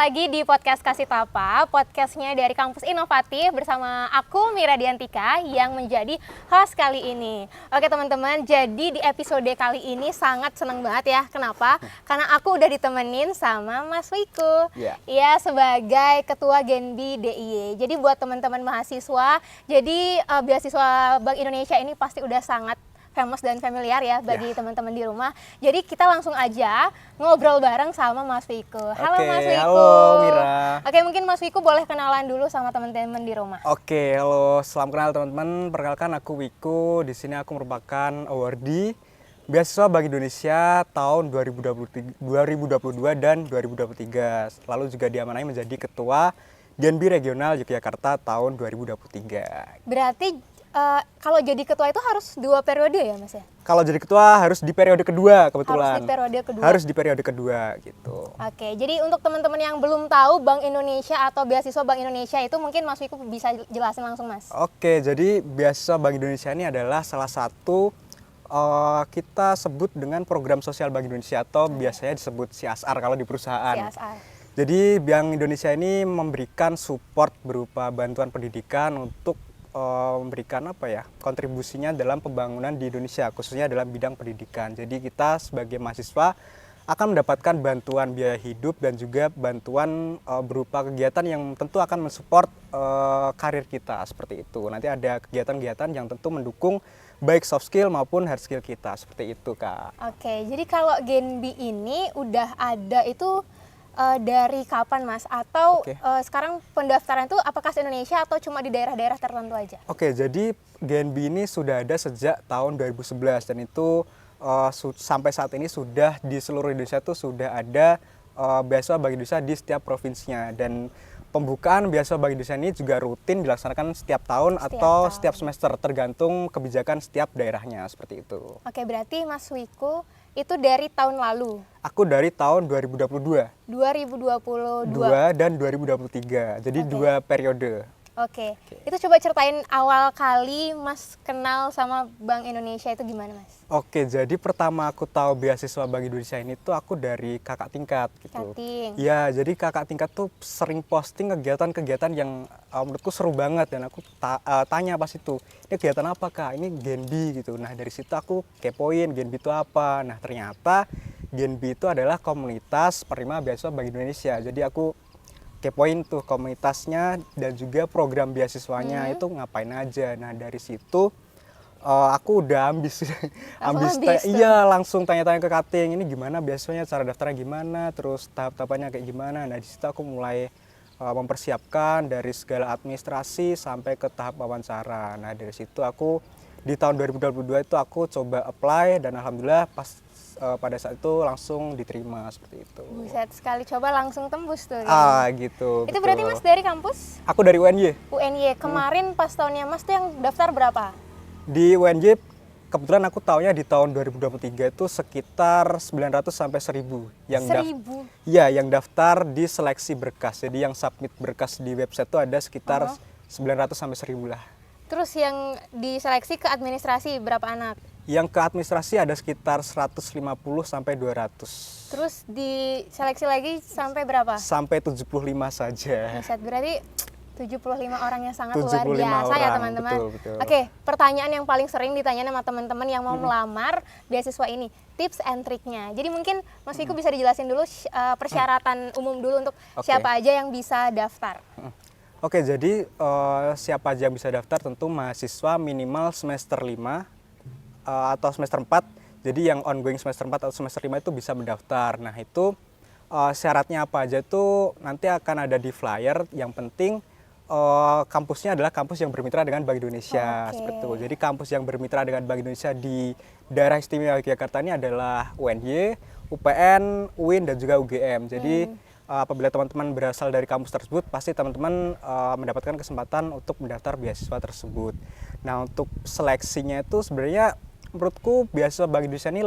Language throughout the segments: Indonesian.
lagi di podcast Kasih Tapa, podcastnya dari Kampus Inovatif bersama aku Mira Diantika yang menjadi host kali ini. Oke teman-teman, jadi di episode kali ini sangat senang banget ya. Kenapa? Karena aku udah ditemenin sama Mas Wiku. Iya, sebagai Ketua Genbi DIY. Jadi buat teman-teman mahasiswa, jadi beasiswa Bank Indonesia ini pasti udah sangat famous dan familiar ya bagi teman-teman di rumah. Jadi kita langsung aja ngobrol bareng sama Mas Wiku. Halo Mas Wiku. Halo Mira. Oke, mungkin Mas Wiku boleh kenalan dulu sama teman-teman di rumah. Oke, halo, salam kenal teman-teman. Perkenalkan aku Wiku. Di sini aku merupakan awardee beasiswa Bank Indonesia tahun 2022 dan 2023. Lalu juga diamanahi menjadi Ketua Genbi Regional Yogyakarta tahun 2023. Berarti kalau jadi ketua itu harus 2 periode ya Mas ya? Kalau jadi ketua harus di periode kedua kebetulan. Harus di periode kedua. Harus di periode kedua gitu. Oke, jadi untuk teman-teman yang belum tahu Bank Indonesia atau beasiswa Bank Indonesia itu mungkin Mas Wiku bisa jelasin langsung Mas. Oke, jadi beasiswa Bank Indonesia ini adalah salah satu kita sebut dengan program sosial Bank Indonesia atau biasanya disebut CSR kalau di perusahaan. CSR. Jadi Bank Indonesia ini memberikan support berupa bantuan pendidikan untuk memberikan kontribusinya dalam pembangunan di Indonesia, khususnya dalam bidang pendidikan. Jadi kita sebagai mahasiswa akan mendapatkan bantuan biaya hidup dan juga bantuan berupa kegiatan yang tentu akan mensupport karir kita seperti itu. Nanti ada kegiatan-kegiatan yang tentu mendukung baik soft skill maupun hard skill kita seperti itu, Kak. Oke, jadi kalau Genbi ini udah ada itu dari kapan Mas? Atau sekarang pendaftaran itu apakah se-Indonesia atau cuma di daerah-daerah tertentu aja? Oke, jadi Genbi ini sudah ada sejak tahun 2011 dan itu sampai saat ini sudah di seluruh Indonesia tuh sudah ada beasiswa Bank Indonesia di setiap provinsinya, dan pembukaan beasiswa Bank Indonesia ini juga rutin dilaksanakan setiap tahun atau setiap semester tergantung kebijakan setiap daerahnya seperti itu. Oke, berarti Mas Wiku itu dari tahun lalu? Aku dari tahun 2022. 2022 dan 2023. Jadi 2 periode. Oke. Itu coba ceritain awal kali Mas kenal sama Bank Indonesia itu gimana Mas? Oke, jadi pertama aku tahu beasiswa Bank Indonesia ini tuh aku dari kakak tingkat gitu. Ya, jadi kakak tingkat tuh sering posting kegiatan-kegiatan yang menurutku seru banget, dan aku tanya pas itu, ini kegiatan apa Kak? Ini Genbi gitu. Nah, dari situ aku kepoin Genbi itu apa. Nah, ternyata Genbi itu adalah komunitas penerima beasiswa Bank Indonesia. Jadi aku kepoin tuh komunitasnya dan juga program beasiswanya itu ngapain aja. Nah, dari situ aku udah ambis. Iya, langsung tanya-tanya ke cutting, ini gimana beasiswanya, cara daftarnya gimana, terus tahap-tahapannya kayak gimana. Nah, di situ aku mulai mempersiapkan dari segala administrasi sampai ke tahap wawancara. Nah, dari situ aku di tahun 2022 itu aku coba apply dan alhamdulillah pada saat itu langsung diterima seperti itu. Buset sekali, coba langsung tembus tuh. Gitu. Itu betul. Berarti Mas dari kampus? Aku dari UNY. UNY. Kemarin pas tahunnya Mas tuh yang daftar berapa? Di UNY kebetulan aku tahunya di tahun 2023 itu sekitar 900 sampai 1000 yang 1000. Iya, yang daftar di seleksi berkas. Jadi yang submit berkas di website itu ada sekitar 900 sampai 1000 lah. Terus yang diseleksi ke administrasi berapa anak? Yang ke administrasi ada sekitar 150 sampai 200. Terus diseleksi lagi sampai berapa? Sampai 75 saja. Buset, berarti 75 orang yang sangat luar biasa orang, ya teman-teman. Betul. Oke, pertanyaan yang paling sering ditanya sama teman-teman yang mau melamar beasiswa ini, tips and triknya. Jadi mungkin Mas Wiku bisa dijelasin dulu persyaratan umum dulu untuk siapa aja yang bisa daftar. Oke, jadi siapa aja yang bisa daftar, tentu mahasiswa minimal semester 5 atau semester 4. Jadi yang ongoing semester 4 atau semester 5 itu bisa mendaftar. Nah, itu syaratnya apa aja tuh nanti akan ada di flyer. Yang penting kampusnya adalah kampus yang bermitra dengan Bank Indonesia seperti itu. Jadi kampus yang bermitra dengan Bank Indonesia di daerah istimewa Yogyakarta ini adalah UNY, UPN, UIN dan juga UGM. Jadi apabila teman-teman berasal dari kampus tersebut, pasti teman-teman mendapatkan kesempatan untuk mendaftar beasiswa tersebut. Nah, untuk seleksinya itu sebenarnya menurutku beasiswa Bank Indonesia ini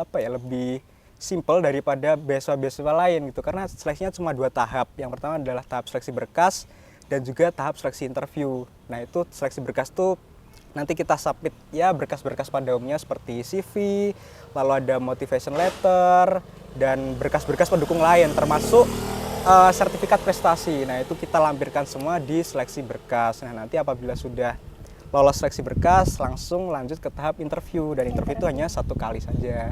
lebih simple daripada beasiswa-beasiswa lain gitu, karena seleksinya cuma 2 tahap. Yang pertama adalah tahap seleksi berkas dan juga tahap seleksi interview. Nah, itu seleksi berkas tuh nanti kita submit ya berkas-berkas pada umumnya seperti CV, lalu ada motivation letter dan berkas-berkas pendukung lain, termasuk sertifikat prestasi. Nah, itu kita lampirkan semua di seleksi berkas. Nah, nanti apabila sudah lolos seleksi berkas, langsung lanjut ke tahap interview. Dan interview itu hanya 1 kali saja.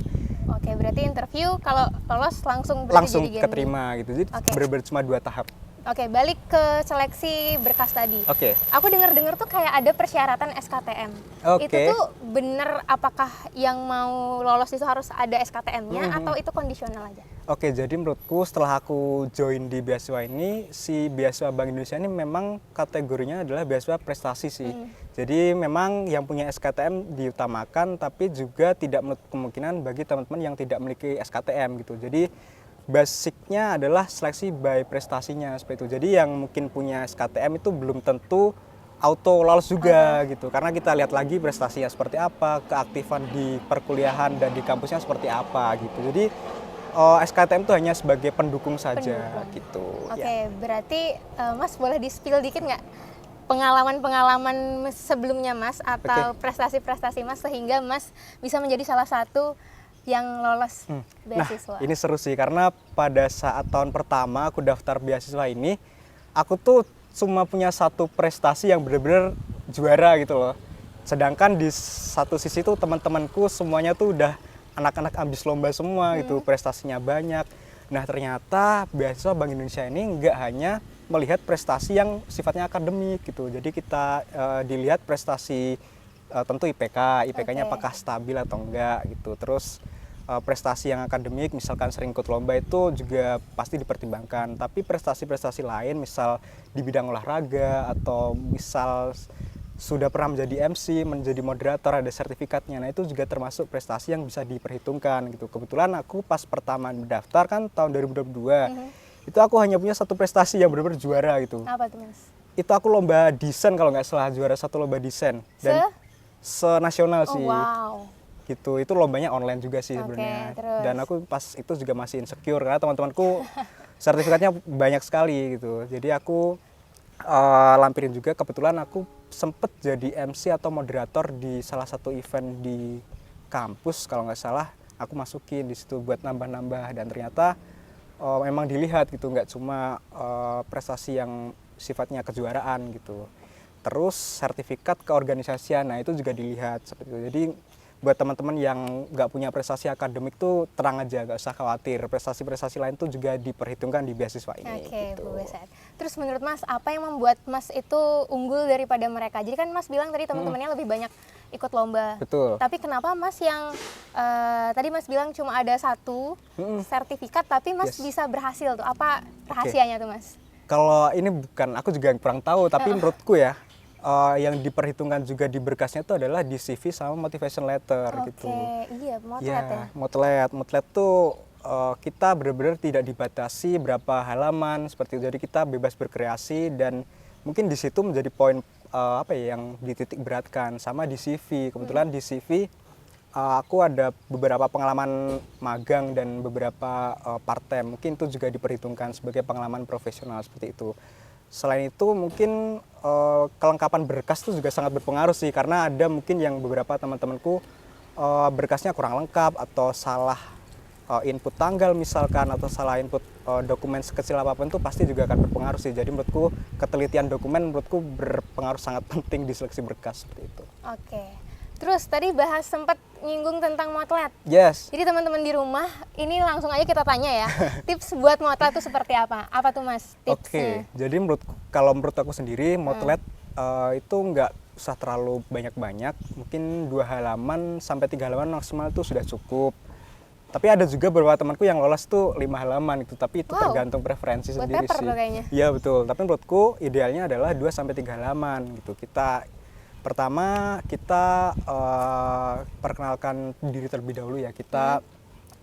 Oke, berarti interview kalau lolos langsung berarti Langsung jadi keterima gitu. Jadi Oke. benar-benar cuma 2 tahap. Oke, balik ke seleksi berkas tadi. Oke. Aku dengar-dengar tuh kayak ada persyaratan SKTM. Oke. Itu tuh bener apakah yang mau lolos itu harus ada SKTM-nya atau itu kondisional aja? Oke, jadi menurutku setelah aku join di beasiswa ini, si beasiswa Bank Indonesia ini memang kategorinya adalah beasiswa prestasi sih. Jadi memang yang punya SKTM diutamakan, tapi juga tidak menutup kemungkinan bagi teman-teman yang tidak memiliki SKTM gitu. Jadi basicnya adalah seleksi by prestasinya seperti itu. Jadi yang mungkin punya SKTM itu belum tentu auto lolos juga gitu. Karena kita lihat lagi prestasinya seperti apa, keaktifan di perkuliahan dan di kampusnya seperti apa gitu. Jadi SKTM itu hanya sebagai pendukung saja gitu. Oke, berarti Mas boleh di-spill dikit nggak pengalaman-pengalaman sebelumnya Mas atau prestasi-prestasi Mas sehingga Mas bisa menjadi salah satu yang lolos beasiswa? Nah, ini seru sih karena pada saat tahun pertama aku daftar beasiswa ini, aku tuh cuma punya satu prestasi yang benar-benar juara gitu loh. Sedangkan di satu sisi tuh teman-temanku semuanya tuh udah anak-anak ambis lomba semua gitu, prestasinya banyak. Nah, ternyata beasiswa Bank Indonesia ini nggak hanya melihat prestasi yang sifatnya akademik gitu. Jadi kita dilihat prestasi tentu IPK-nya apakah stabil atau enggak gitu. Terus prestasi yang akademik, misalkan sering ikut lomba itu juga pasti dipertimbangkan. Tapi prestasi-prestasi lain, misal di bidang olahraga atau misal sudah pernah menjadi MC, menjadi moderator, ada sertifikatnya. Nah, itu juga termasuk prestasi yang bisa diperhitungkan gitu. Kebetulan aku pas pertama mendaftar kan tahun 2022, itu aku hanya punya satu prestasi yang benar-benar juara gitu. Apa tuh Mas? Itu aku lomba desain kalau nggak salah, juara satu lomba desain. Dan senasional sih. Wow. Gitu, itu lombanya online juga sih sebenarnya. Dan aku pas itu juga masih insecure karena teman-temanku sertifikatnya banyak sekali gitu. Jadi aku lampirin juga, kebetulan aku sempet jadi MC atau moderator di salah satu event di kampus kalau nggak salah. Aku masukin di situ buat nambah-nambah dan ternyata memang dilihat gitu, nggak cuma prestasi yang sifatnya kejuaraan gitu. Terus sertifikat keorganisasian, nah itu juga dilihat seperti itu. Jadi buat teman-teman yang nggak punya prestasi akademik tuh tenang aja, nggak usah khawatir. Prestasi-prestasi lain tuh juga diperhitungkan di beasiswa ini. Oke, gitu. Bu Beset. Terus menurut Mas, apa yang membuat Mas itu unggul daripada mereka? Jadi kan Mas bilang tadi teman-temannya lebih banyak ikut lomba. Betul. Tapi kenapa Mas yang tadi Mas bilang cuma ada satu sertifikat, tapi Mas bisa berhasil tuh? Apa rahasianya tuh Mas? Kalau ini bukan, aku juga kurang tahu, tapi menurutku ya, yang diperhitungkan juga di berkasnya itu adalah di CV sama motivation letter gitu. Iya, motlet ya. Motlet tuh kita benar-benar tidak dibatasi berapa halaman seperti itu. Jadi kita bebas berkreasi dan mungkin di situ menjadi poin yang dititik beratkan. Sama di CV. Kebetulan di CV aku ada beberapa pengalaman magang dan beberapa part-time. Mungkin itu juga diperhitungkan sebagai pengalaman profesional seperti itu. Selain itu mungkin kelengkapan berkas itu juga sangat berpengaruh sih, karena ada mungkin yang beberapa teman-temanku berkasnya kurang lengkap atau salah input tanggal misalkan, atau salah input dokumen sekecil apapun itu pasti juga akan berpengaruh sih. Jadi menurutku ketelitian dokumen menurutku berpengaruh sangat penting di seleksi berkas seperti itu. Oke. Terus tadi bahas sempat nyinggung tentang motlet. Yes. Jadi teman-teman di rumah ini langsung aja kita tanya ya. Tips buat motlet itu seperti apa? Apa tuh Mas tipsnya? Oke. Jadi kalau menurut aku sendiri motlet itu nggak usah terlalu banyak-banyak. Mungkin 2 halaman sampai 3 halaman maksimal itu sudah cukup. Tapi ada juga beberapa temanku yang lolos tuh 5 halaman gitu. Tapi itu tergantung preferensi buat sendiri paper sih. Kayaknya. Iya betul. Tapi menurutku idealnya adalah 2 sampai 3 halaman gitu. Pertama kita perkenalkan diri terlebih dahulu ya. Kita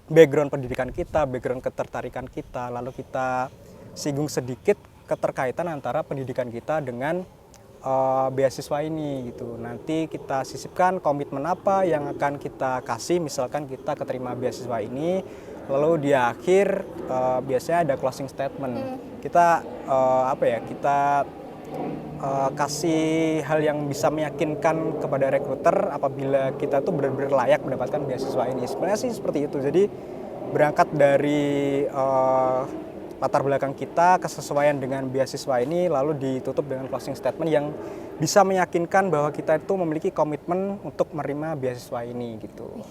background pendidikan kita, background ketertarikan kita, lalu kita singgung sedikit keterkaitan antara pendidikan kita dengan beasiswa ini gitu. Nanti kita sisipkan komitmen apa yang akan kita kasih, misalkan kita keterima beasiswa ini, lalu di akhir biasanya ada closing statement. Kita kita kasih hal yang bisa meyakinkan kepada rekruter apabila kita tuh benar-benar layak mendapatkan beasiswa ini. Sebenarnya sih seperti itu. Jadi berangkat dari latar belakang kita, kesesuaian dengan beasiswa ini, lalu ditutup dengan closing statement yang bisa meyakinkan bahwa kita itu memiliki komitmen untuk menerima beasiswa ini gitu.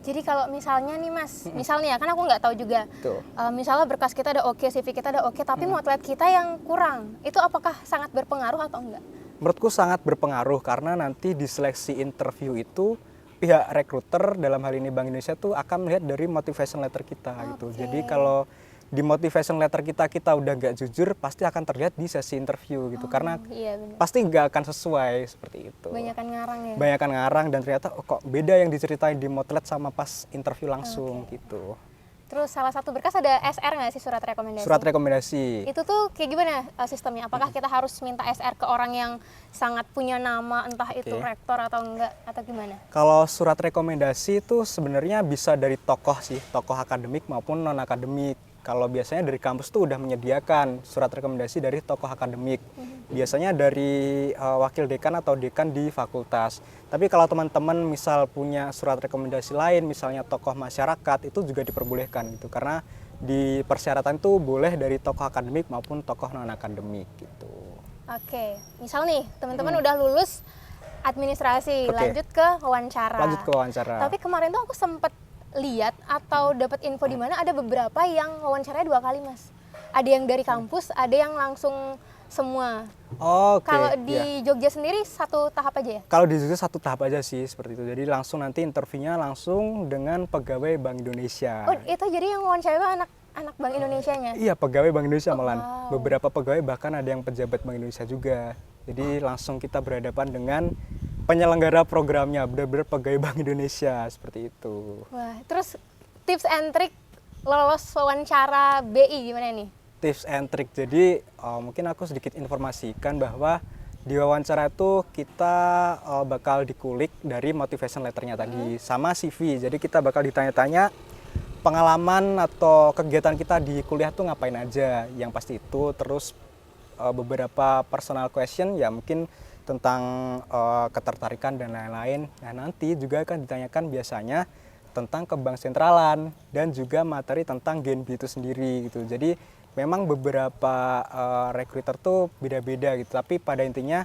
Jadi kalau misalnya nih Mas, misalnya kan aku nggak tahu juga, Tuh. misalnya berkas kita udah oke, CV kita udah oke, tapi motret kita yang kurang, itu apakah sangat berpengaruh atau enggak? Menurutku sangat berpengaruh karena nanti di seleksi interview itu pihak rekruter dalam hal ini Bank Indonesia tuh akan melihat dari motivation letter kita gitu. Oke. Jadi kalau di motivation letter kita udah nggak jujur, pasti akan terlihat di sesi interview gitu. Karena Iya benar. pasti nggak akan sesuai seperti itu. Banyakan ngarang ya. Banyakan ngarang dan ternyata kok beda yang diceritain di motret sama pas interview langsung gitu. Terus salah satu berkas ada SR nggak sih, surat rekomendasi? Surat rekomendasi. Itu tuh kayak gimana sistemnya? Apakah kita harus minta SR ke orang yang sangat punya nama, entah itu Oke. rektor atau enggak, atau gimana? Kalau surat rekomendasi itu sebenarnya bisa dari tokoh sih, tokoh akademik maupun non akademik. Kalau biasanya dari kampus tuh udah menyediakan surat rekomendasi dari tokoh akademik. Biasanya dari wakil dekan atau dekan di fakultas. Tapi kalau teman-teman misal punya surat rekomendasi lain, misalnya tokoh masyarakat, itu juga diperbolehkan gitu. Karena di persyaratan itu boleh dari tokoh akademik maupun tokoh non akademik gitu. Oke, misal nih teman-teman udah lulus administrasi, Oke. lanjut ke wawancara. Lanjut ke wawancara. Tapi kemarin tuh aku sempet lihat atau dapat info di mana ada beberapa yang wawancaranya 2 kali Mas. Ada yang dari kampus, ada yang langsung semua. Oke. Kalau ya. di Jogja sendiri 1 tahap aja ya? Kalau di Jogja 1 tahap aja sih seperti itu. Jadi langsung nanti interviewnya langsung dengan pegawai Bank Indonesia. Oh itu jadi yang wawancara itu anak Bank Indonesianya? Iya, pegawai Bank Indonesia malah. wow. Beberapa pegawai bahkan ada yang pejabat Bank Indonesia juga. Jadi langsung kita berhadapan dengan penyelenggara programnya, benar-benar pegawai Bank Indonesia seperti itu. Wah, terus tips and trick lolos wawancara BI gimana nih? Tips and trick. Jadi mungkin aku sedikit informasikan bahwa di wawancara itu kita bakal dikulik dari motivation letternya tadi sama CV. Jadi kita bakal ditanya-tanya pengalaman atau kegiatan kita di kuliah tuh ngapain aja. Yang pasti itu terus beberapa personal question ya mungkin tentang ketertarikan dan lain-lain. Nah nanti juga akan ditanyakan biasanya tentang ke bank sentralan dan juga materi tentang Genbi itu sendiri gitu. Jadi memang beberapa recruiter tuh beda-beda gitu. Tapi pada intinya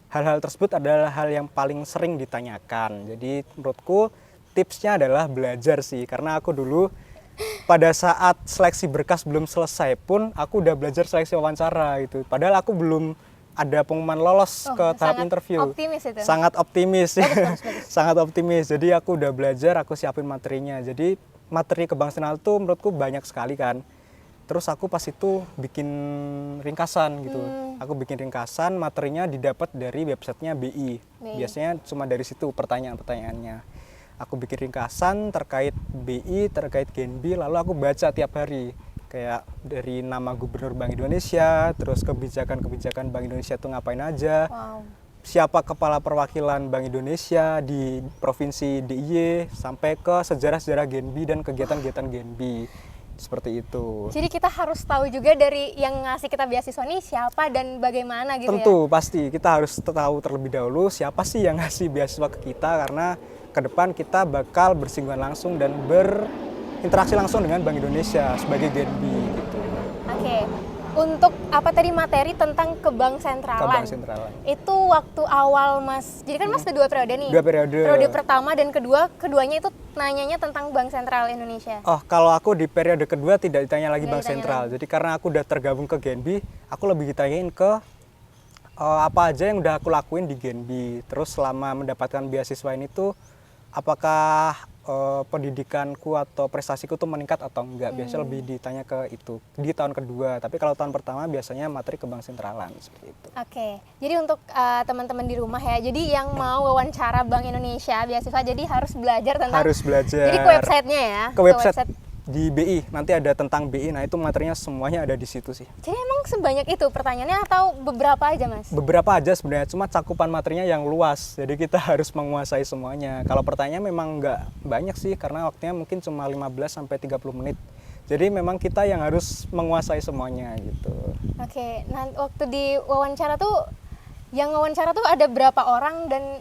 hal-hal tersebut adalah hal yang paling sering ditanyakan. Jadi menurutku tipsnya adalah belajar sih. Karena aku dulu pada saat seleksi berkas belum selesai pun aku udah belajar seleksi wawancara gitu. Padahal aku belum ada pengumuman lolos ke tahap sangat interview. optimis itu. Sangat optimis. Bagus. Sangat optimis. Jadi aku udah belajar, aku siapin materinya. Jadi materi ke bank sentral tuh menurutku banyak sekali kan. Terus aku pas itu bikin ringkasan gitu. Aku bikin ringkasan, materinya didapat dari websitenya BI. Biasanya cuma dari situ pertanyaan-pertanyaannya. Aku bikin ringkasan terkait BI, terkait Genbi, lalu aku baca tiap hari. Kayak dari nama Gubernur Bank Indonesia, terus kebijakan-kebijakan Bank Indonesia itu ngapain aja. Wow. Siapa kepala perwakilan Bank Indonesia di Provinsi DIY, sampai ke sejarah-sejarah Genbi dan kegiatan-kegiatan Genbi. Seperti itu. Jadi kita harus tahu juga dari yang ngasih kita beasiswa ini siapa dan bagaimana gitu Tentu, pasti. Kita harus tahu terlebih dahulu siapa sih yang ngasih beasiswa ke kita, karena ke depan kita bakal bersinggungan langsung dan berinteraksi langsung dengan Bank Indonesia sebagai Genbi gitu. Oke. Untuk apa tadi materi tentang ke bank sentralan? Ke bank sentralan. Itu waktu awal Mas. Jadi kan Mas ada 2 periode nih. 2 periode. Periode pertama dan keduanya itu nanyanya tentang Bank Sentral Indonesia. Oh, kalau aku di periode kedua tidak ditanya lagi Nggak Bank ditanya Sentral. Jadi karena aku udah tergabung ke Genbi, aku lebih ditanyain ke apa aja yang udah aku lakuin di Genbi. Terus selama mendapatkan beasiswa ini tuh apakah pendidikanku atau prestasiku tuh meningkat atau enggak. Biasanya lebih ditanya ke itu di tahun kedua. Tapi kalau tahun pertama biasanya materi ke bank sentralan seperti itu. Oke, jadi untuk teman-teman di rumah ya, jadi yang mau wawancara Bank Indonesia beasiswa, jadi harus belajar tentang. Harus belajar. Jadi ke websitenya ya. Ke website di BI, nanti ada tentang BI. Nah itu materinya semuanya ada di situ sih. Jadi emang sebanyak itu pertanyaannya atau beberapa aja Mas? Beberapa aja sebenarnya, cuma cakupan materinya yang luas. Jadi kita harus menguasai semuanya. Kalau pertanyaan memang nggak banyak sih, karena waktunya mungkin cuma 15-30 menit. Jadi memang kita yang harus menguasai semuanya gitu. Oke, nah waktu di wawancara tuh, yang wawancara tuh ada berapa orang dan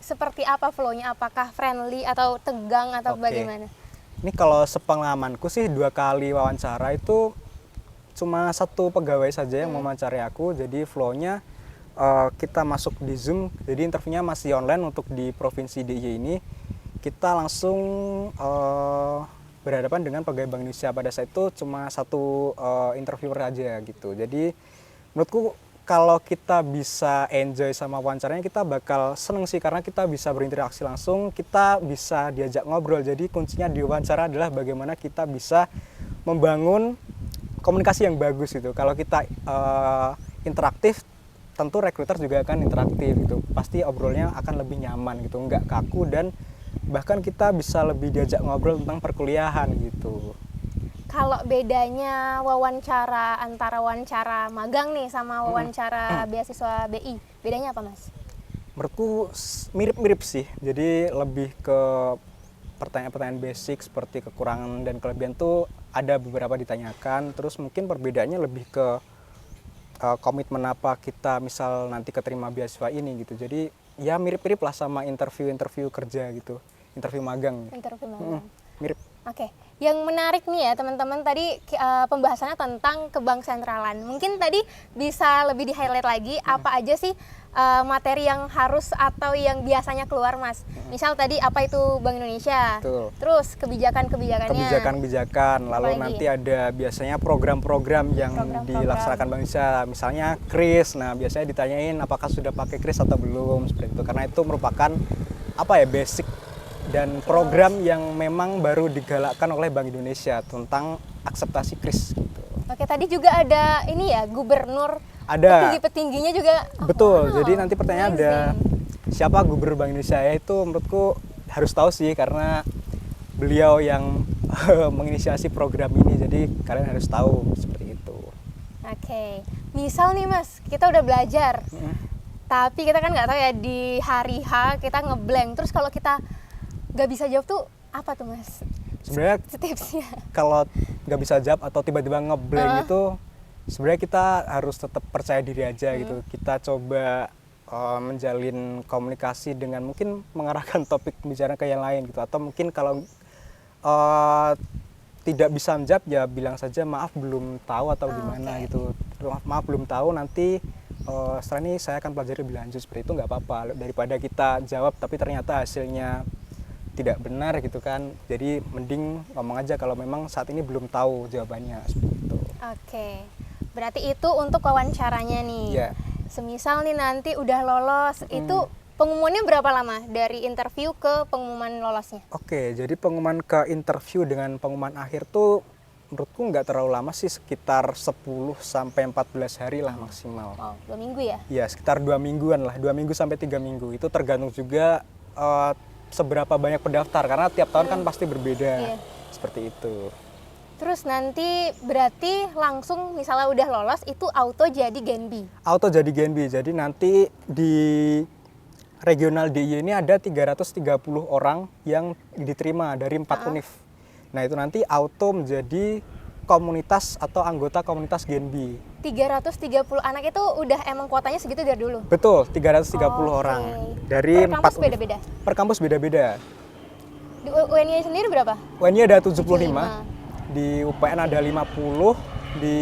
seperti apa flow-nya? Apakah friendly atau tegang atau Oke. bagaimana? Ini kalau sepengalamanku sih 2 kali wawancara itu cuma satu pegawai saja yang mewawancari aku, jadi flow-nya kita masuk di Zoom, jadi interviewnya masih online untuk di Provinsi DIY ini. Kita langsung berhadapan dengan pegawai Bank Indonesia. Pada saat itu cuma satu interviewer aja gitu. Jadi menurutku kalau kita bisa enjoy sama wawancaranya, kita bakal seneng sih, karena kita bisa berinteraksi langsung, kita bisa diajak ngobrol. Jadi kuncinya di wawancara adalah bagaimana kita bisa membangun komunikasi yang bagus gitu. Kalau kita interaktif, tentu rekruter juga akan interaktif gitu. Pasti obrolnya akan lebih nyaman gitu, nggak kaku, dan bahkan kita bisa lebih diajak ngobrol tentang perkuliahan gitu. Kalau bedanya wawancara antara wawancara magang nih sama wawancara beasiswa BI, bedanya apa Mas? Menurutku mirip-mirip sih. Jadi lebih ke pertanyaan-pertanyaan basic seperti kekurangan dan kelebihan tuh ada beberapa ditanyakan. Terus mungkin perbedaannya lebih ke komitmen apa kita misal nanti keterima beasiswa ini gitu. Jadi ya mirip-mirip lah sama interview kerja gitu, interview magang. Interview magang. Mirip. Oke, yang menarik nih ya teman-teman, tadi pembahasannya tentang kebang sentralan. Mungkin tadi bisa lebih di-highlight lagi apa aja sih materi yang harus atau yang biasanya keluar Mas. Misal tadi apa itu Bank Indonesia, Betul. terus kebijakan-kebijakannya. Kebijakan-kebijakan, lalu Apalagi? nanti ada biasanya program-program yang Program-program. dilaksanakan Bank Indonesia, misalnya KRIS. Nah, biasanya ditanyain apakah sudah pakai KRIS atau belum, seperti itu. Karena itu merupakan basic dan program yang memang baru digalakkan oleh Bank Indonesia tentang akseptasi KRIS gitu. Oke, tadi juga ada ini ya, gubernur, Ada. petinggi-petingginya juga. Betul. Wow, Jadi nanti pertanyaan ada amazing. siapa gubernur Bank Indonesia, ya itu menurutku harus tahu sih, karena beliau yang menginisiasi program ini. Jadi kalian harus tahu seperti itu. Oke, misal nih Mas, kita udah belajar, tapi kita kan nggak tahu ya di hari H kita ngeblank. Terus kalau kita nggak bisa jawab tuh apa tuh Mas? Sebenarnya Tipsnya. kalau nggak bisa jawab atau tiba-tiba ngeblank itu, sebenarnya kita harus tetap percaya diri aja gitu. Kita coba menjalin komunikasi dengan mungkin mengarahkan topik pembicaraan ke yang lain gitu, atau mungkin kalau tidak bisa menjawab ya bilang saja maaf belum tahu atau gimana gitu. Maaf belum tahu, nanti setelah ini saya akan pelajari lebih lanjut, seperti itu nggak apa-apa, daripada kita jawab tapi ternyata hasilnya tidak benar gitu kan. Jadi mending ngomong aja kalau memang saat ini belum tahu jawabannya, seperti itu. Oke, berarti itu untuk wawancaranya nih. Iya. Semisal nih nanti udah lolos, itu pengumumannya berapa lama dari interview ke pengumuman lolosnya? Oke, jadi pengumuman ke interview dengan pengumuman akhir tuh menurutku nggak terlalu lama sih, sekitar 10 sampai 14 hari lah maksimal. Wow, 2 minggu ya? Ya, sekitar 2 mingguan lah, 2 minggu sampai 3 minggu. Itu tergantung juga seberapa banyak pendaftar, karena tiap tahun kan pasti berbeda. Iya. Seperti itu. Terus nanti berarti langsung misalnya udah lolos itu auto jadi Genbi. Auto jadi Genbi. Jadi nanti di regional DIY ini ada 330 orang yang diterima dari 4 univ. Nah, itu nanti auto menjadi komunitas atau anggota komunitas Genbi. 330 anak itu udah emang kuotanya segitu dari dulu? Betul, 330 Oke. orang. Dari Per 4 kampus univ. beda-beda? Per kampus beda-beda. Di UNY sendiri berapa? UNY ada 75, di UPN ada 50, di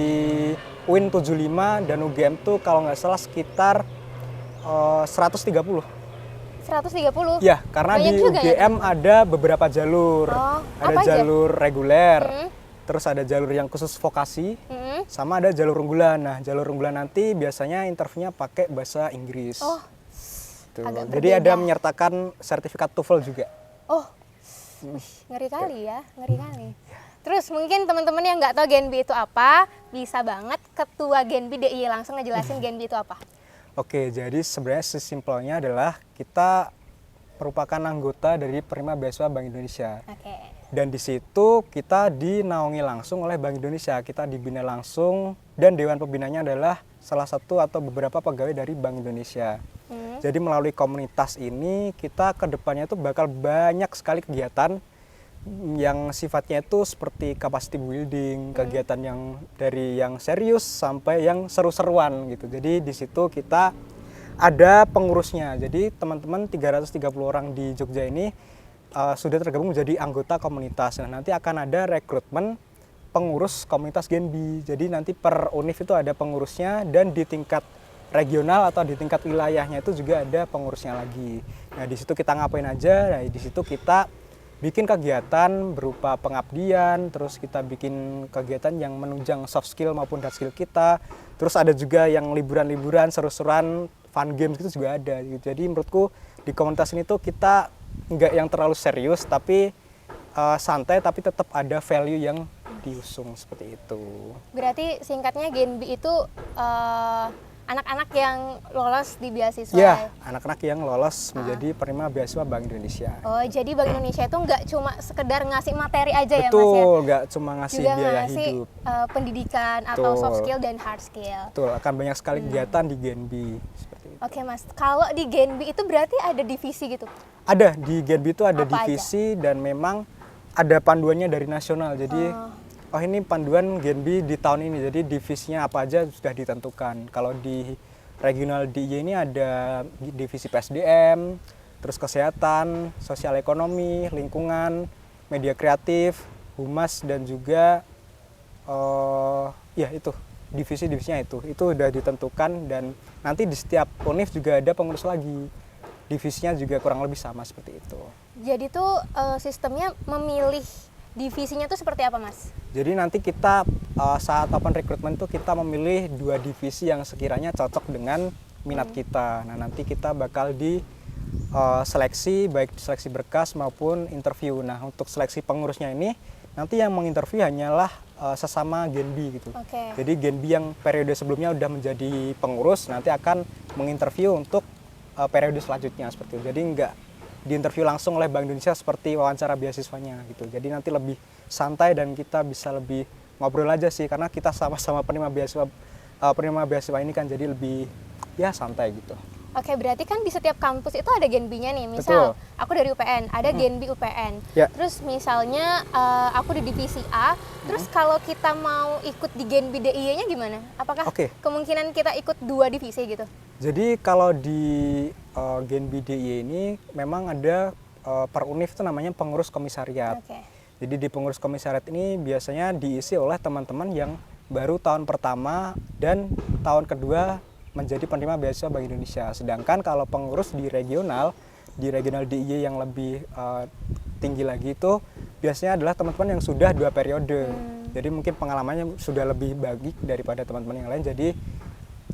UIN 75, dan UGM tuh kalau nggak salah sekitar 130. 130? Ya, karena Banyak di juga ya, UGM ada beberapa jalur. Oh, Ada apa aja? jalur reguler, terus ada jalur yang khusus vokasi, sama ada jalur unggulan. Nah, jalur unggulan nanti biasanya interviewnya pakai bahasa Inggris. Oh, Tuh. agak Jadi berbeda. ada menyertakan sertifikat TOEFL juga. oh, ngeri kali ya, ngeri kali. Terus mungkin teman-teman yang nggak tahu Genbi itu apa, bisa banget ketua Genbi DIY langsung ngejelasin Genbi itu apa. Oke, jadi sebenarnya sesimpelnya adalah kita merupakan anggota dari penerima beasiswa Bank Indonesia. Oke. Dan di situ kita dinaungi langsung oleh Bank Indonesia, kita dibina langsung, dan Dewan Pembinanya adalah salah satu atau beberapa pegawai dari Bank Indonesia. Jadi melalui komunitas ini kita ke depannya itu bakal banyak sekali kegiatan yang sifatnya itu seperti capacity building, kegiatan yang dari yang serius sampai yang seru-seruan gitu. Jadi di situ kita ada pengurusnya. Jadi teman-teman 330 orang di Jogja ini sudah tergabung menjadi anggota komunitas. Nah, nanti akan ada rekrutmen pengurus komunitas Genbi. Jadi nanti per univ itu ada pengurusnya, dan di tingkat regional atau di tingkat wilayahnya itu juga ada pengurusnya lagi. Nah, di situ kita ngapain aja? Nah, di situ kita bikin kegiatan berupa pengabdian, terus kita bikin kegiatan yang menunjang soft skill maupun hard skill kita. Terus ada juga yang liburan-liburan, seru-seruan, fun games gitu juga ada. Jadi menurutku di komunitas ini tuh kita nggak yang terlalu serius, tapi santai, tapi tetap ada value yang diusung seperti itu. Berarti singkatnya Genbi itu anak-anak yang lolos di beasiswa. Ya, anak-anak yang lolos menjadi penerima beasiswa Bank Indonesia. Oh, jadi Bank Indonesia itu nggak cuma sekedar ngasih materi aja ya Mas ya? Betul, nggak cuma ngasih juga biaya ngasih hidup. pendidikan atau Betul. soft skill dan hard skill. Betul, akan banyak sekali kegiatan di Genbi seperti itu. Oke Mas, kalau di Genbi itu berarti ada divisi gitu? Ada di Genbi itu ada Apa divisi dan memang ada panduannya dari nasional. Jadi oh ini panduan Genbi di tahun ini. Jadi divisinya apa aja sudah ditentukan. Kalau di regional DIY ini ada divisi PSDM, terus kesehatan, sosial ekonomi, lingkungan, media kreatif, humas, dan juga ya itu divisi-divisinya itu udah ditentukan, dan nanti di setiap univ juga ada pengurus lagi. Divisinya juga kurang lebih sama seperti itu. Jadi tuh sistemnya memilih divisinya tuh seperti apa Mas? Jadi nanti kita saat open recruitment tuh kita memilih 2 divisi yang sekiranya cocok dengan minat kita. Nah, nanti kita bakal di seleksi, baik seleksi berkas maupun interview. Nah, untuk seleksi pengurusnya ini nanti yang menginterview hanyalah sesama Genbi gitu. Oke. Jadi Genbi yang periode sebelumnya udah menjadi pengurus nanti akan menginterview untuk periode selanjutnya seperti itu. Jadi nggak diinterview langsung oleh Bank Indonesia seperti wawancara beasiswanya gitu. Jadi nanti lebih santai dan kita bisa lebih ngobrol aja sih, karena kita sama-sama penerima beasiswa ini kan, jadi lebih ya santai gitu. Oke, berarti kan di setiap kampus itu ada Genbinya nih. Misal Betul. aku dari UPN, ada Genbi UPN. Ya. Terus misalnya aku di divisi A, terus kalau kita mau ikut di Genbi DIY-nya gimana? Apakah Oke. kemungkinan kita ikut 2 divisi gitu? Jadi kalau di Genbi DIY ini memang ada per univ itu namanya pengurus komisariat. Oke. Jadi di pengurus komisariat ini biasanya diisi oleh teman-teman yang baru tahun pertama dan tahun kedua menjadi penerima beasiswa Bank Indonesia. Sedangkan kalau pengurus di regional DIY yang lebih tinggi lagi itu biasanya adalah teman-teman yang sudah 2 periode. Jadi mungkin pengalamannya sudah lebih baik daripada teman-teman yang lain. Jadi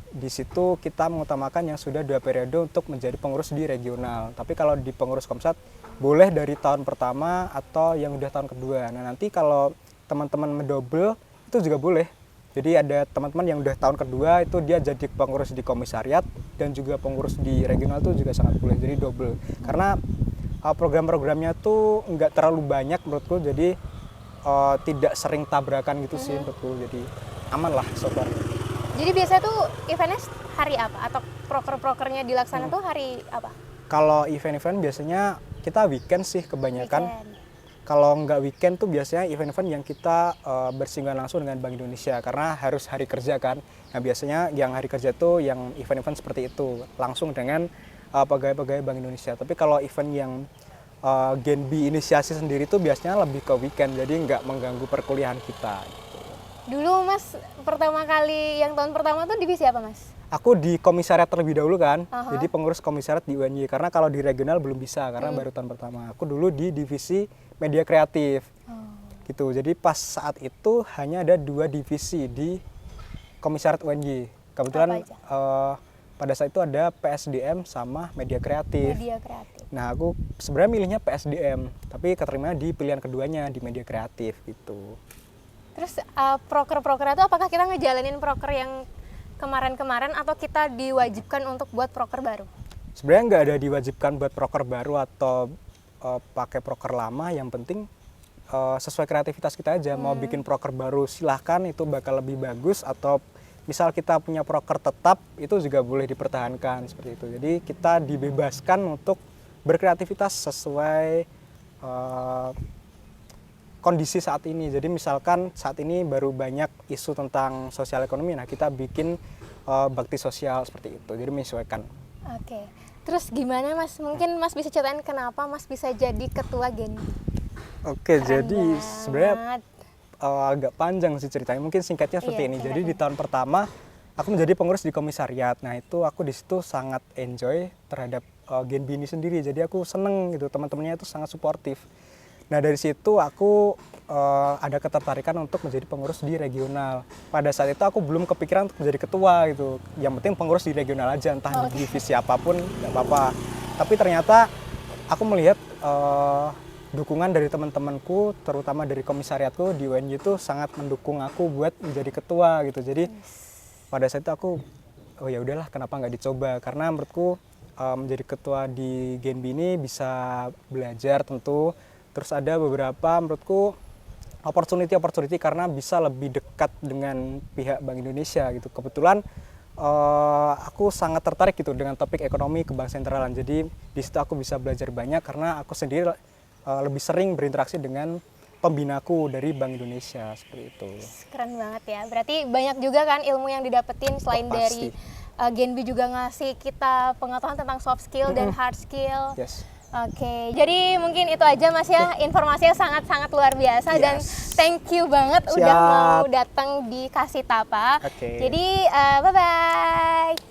di situ kita mengutamakan yang sudah 2 periode untuk menjadi pengurus di regional. Tapi kalau di pengurus Komsat boleh dari tahun pertama atau yang udah tahun kedua. Nah, nanti kalau teman-teman mendouble itu juga boleh. Jadi ada teman-teman yang udah tahun kedua itu dia jadi pengurus di komisariat dan juga pengurus di regional itu juga sangat boleh. Jadi double. Karena program-programnya tuh nggak terlalu banyak menurutku, jadi tidak sering tabrakan gitu sih menurutku. Jadi aman lah so far. Jadi biasanya tuh eventnya hari apa? Atau proker-prokernya dilaksanakan tuh hari apa? Kalau event-event biasanya kita weekend sih kebanyakan. Weekend. Kalau nggak weekend tuh biasanya event-event yang kita bersinggungan langsung dengan Bank Indonesia, karena harus hari kerja kan. Nah, biasanya yang hari kerja tuh yang event-event seperti itu langsung dengan pegawai-pegawai Bank Indonesia. Tapi kalau event yang Genbi inisiasi sendiri tuh biasanya lebih ke weekend, jadi nggak mengganggu perkuliahan kita. Dulu Mas pertama kali yang tahun pertama tuh divisi apa Mas? Aku di komisariat terlebih dahulu kan, jadi pengurus komisariat di UNY, karena kalau di regional belum bisa karena baru tahun pertama. Aku dulu di divisi media kreatif, gitu. Jadi pas saat itu hanya ada 2 divisi di komisariat UNY. Kebetulan pada saat itu ada PSDM sama media kreatif. Media kreatif. Nah, aku sebenarnya milihnya PSDM, tapi keterima di pilihan keduanya di media kreatif gitu. Terus proker-proker itu apakah kita ngejalanin proker yang kemarin-kemarin atau kita diwajibkan untuk buat proker baru? Sebenarnya nggak ada diwajibkan buat proker baru atau pakai proker lama, yang penting sesuai kreativitas kita aja. Mau bikin proker baru silahkan, itu bakal lebih bagus, atau misal kita punya proker tetap itu juga boleh dipertahankan seperti itu. Jadi kita dibebaskan untuk berkreativitas sesuai kondisi saat ini. Jadi misalkan saat ini baru banyak isu tentang sosial ekonomi, nah kita bikin bakti sosial seperti itu. Jadi menyesuaikan. Oke. Terus gimana Mas? Mungkin Mas bisa ceritain kenapa Mas bisa jadi ketua Genbi? Oke, Keren jadi banget. sebenarnya agak panjang sih ceritanya. Mungkin singkatnya seperti Iya, ini. Jadi di singkatnya. tahun pertama aku menjadi pengurus di komisariat. Nah itu aku di situ sangat enjoy terhadap Genbi ini sendiri. Jadi aku seneng gitu, teman-temannya itu sangat suportif. Nah dari situ aku ada ketertarikan untuk menjadi pengurus di regional. Pada saat itu aku belum kepikiran untuk menjadi ketua gitu. Yang penting pengurus di regional aja, entah di divisi apapun nggak apa-apa. Tapi ternyata aku melihat dukungan dari teman-temanku, terutama dari komisariatku di UNY itu sangat mendukung aku buat menjadi ketua gitu. Jadi pada saat itu aku, oh ya udahlah, kenapa nggak dicoba? Karena menurutku menjadi ketua di Genbi ini bisa belajar tentu. Terus ada beberapa menurutku opportunity karena bisa lebih dekat dengan pihak Bank Indonesia gitu. Kebetulan aku sangat tertarik gitu dengan topik ekonomi kebang sentralan. Jadi di situ aku bisa belajar banyak karena aku sendiri lebih sering berinteraksi dengan pembinaku dari Bank Indonesia seperti itu. Keren banget ya. Berarti banyak juga kan ilmu yang didapetin selain dari Genbi juga ngasih kita pengetahuan tentang soft skill dan hard skill. Yes. Oke, jadi mungkin itu aja Mas ya, informasinya sangat-sangat luar biasa dan thank you banget udah mau datang di Kasih Tapa. Oke. Jadi bye-bye.